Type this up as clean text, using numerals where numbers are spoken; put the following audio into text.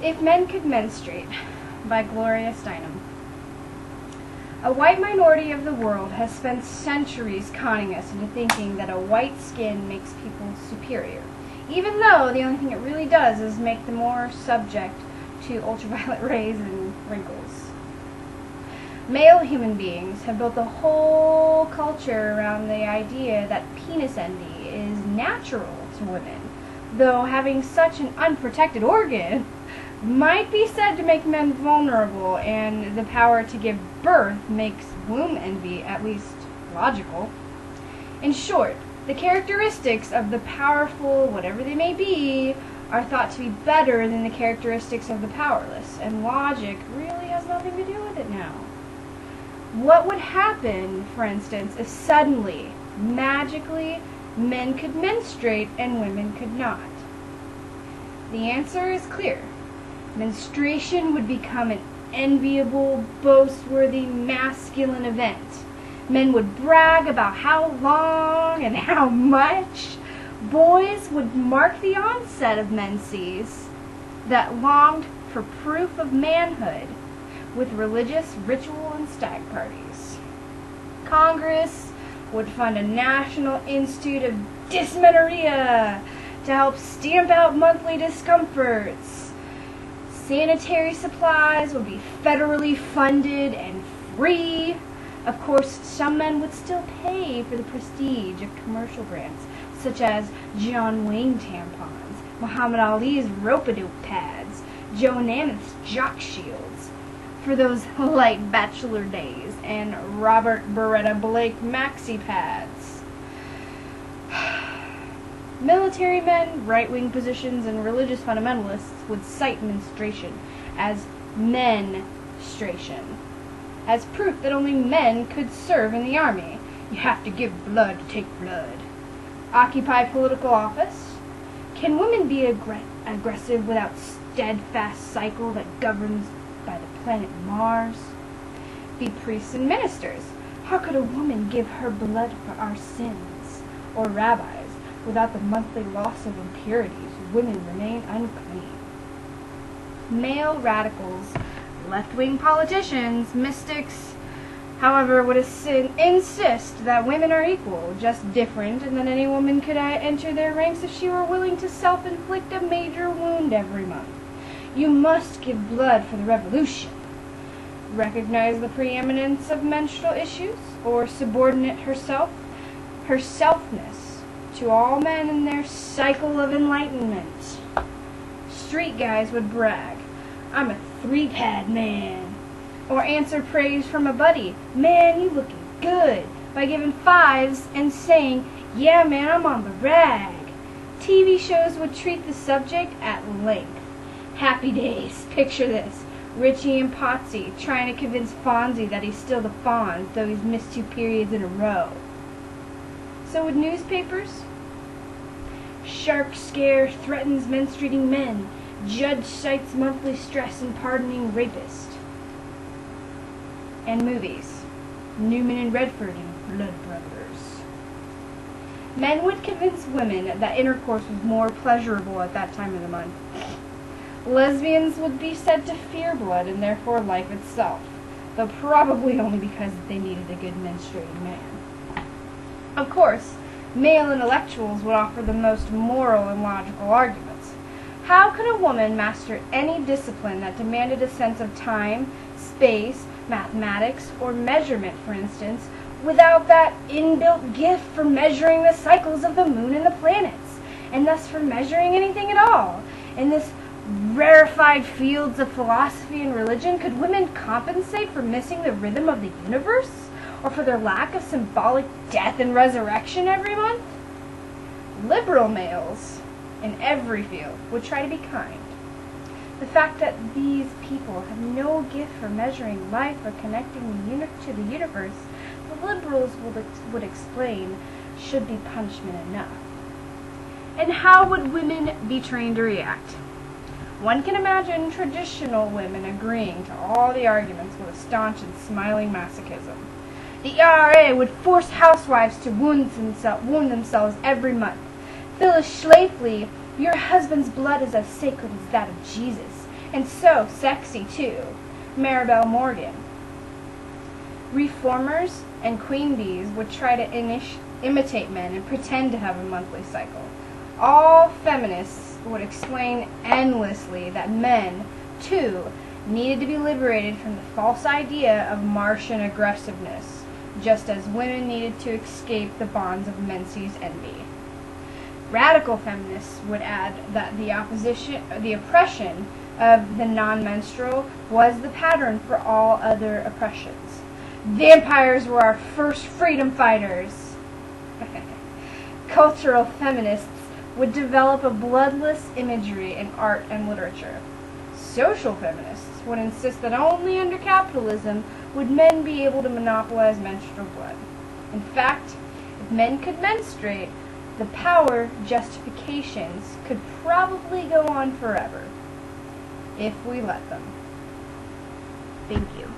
If Men Could Menstruate by Gloria Steinem. A white minority of the world has spent centuries conning us into thinking that a white skin makes people superior, even though the only thing it really does is make them more subject to ultraviolet rays and wrinkles. Male human beings have built a whole culture around the idea that penis envy is natural to women, though having such an unprotected organ might be said to make men vulnerable, and the power to give birth makes womb envy at least logical. In short, the characteristics of the powerful, whatever they may be, are thought to be better than the characteristics of the powerless, and logic really has nothing to do with it now. What would happen, for instance, if suddenly, magically, men could menstruate and women could not? The answer is clear. Menstruation would become an enviable, boast-worthy, masculine event. Men would brag about how long and how much. Boys would mark the onset of menses that longed for proof of manhood with religious ritual and stag parties. Congress would fund a National Institute of Dysmenorrhea to help stamp out monthly discomforts. Sanitary supplies would be federally funded and free. Of course, some men would still pay for the prestige of commercial brands, such as John Wayne tampons, Muhammad Ali's rope-a-dope pads, Joe Namath's jock shields, for those light bachelor days, and Robert Beretta Blake maxi pads. Military men, right-wing positions, and religious fundamentalists would cite menstruation as menstruation, as proof that only men could serve in the army. You have to give blood to take blood. Occupy political office? Can women be aggressive without steadfast cycle that governs by the planet Mars? Be priests and ministers? How could a woman give her blood for our sins? Or rabbis? Without the monthly loss of impurities, women remain unclean. Male radicals, left-wing politicians, mystics, however, would insist that women are equal, just different, and that any woman could enter their ranks if she were willing to self-inflict a major wound every month. You must give blood for the revolution. Recognize the preeminence of menstrual issues, or subordinate her selfness, to all men in their cycle of enlightenment. Street guys would brag, "I'm a 3-pad man," or answer praise from a buddy, "Man, you looking good," by giving 5s and saying, "Yeah man, I'm on the rag." TV shows would treat the subject at length. Happy Days, picture this, Richie and Potsy trying to convince Fonzie that he's still the Fonz, though he's missed 2 periods in a row. So would newspapers? Shark scare threatens menstruating men. Judge cites monthly stress in pardoning rapist. And movies. Newman and Redford and Blood Brothers. Men would convince women that intercourse was more pleasurable at that time of the month. Lesbians would be said to fear blood and therefore life itself, though probably only because they needed a good menstruating man. Of course, male intellectuals would offer the most moral and logical arguments. How could a woman master any discipline that demanded a sense of time, space, mathematics, or measurement, for instance, without that inbuilt gift for measuring the cycles of the moon and the planets, and thus for measuring anything at all? In this rarefied fields of philosophy and religion, could women compensate for missing the rhythm of the universe? Or for their lack of symbolic death and resurrection every month? Liberal males, in every field, would try to be kind. The fact that these people have no gift for measuring life or connecting to the universe, the liberals would explain, should be punishment enough. And how would women be trained to react? One can imagine traditional women agreeing to all the arguments with a staunch and smiling masochism. The ERA would force housewives to wound themselves every month. Phyllis Schlafly, your husband's blood is as sacred as that of Jesus, And so sexy, too. Maribel Morgan. Reformers and queen bees would try to imitate men and pretend to have a monthly cycle. All feminists would explain endlessly that men, too, needed to be liberated from the false idea of Martian aggressiveness, just as women needed to escape the bonds of Menzies envy. Radical feminists would add that the oppression of the non-menstrual was the pattern for all other oppressions. Vampires were our first freedom fighters. Cultural feminists would develop a bloodless imagery in art and literature. Social feminists would insist that only under capitalism would men be able to monopolize menstrual blood. In fact, if men could menstruate, the power justifications could probably go on forever, if we let them. Thank you.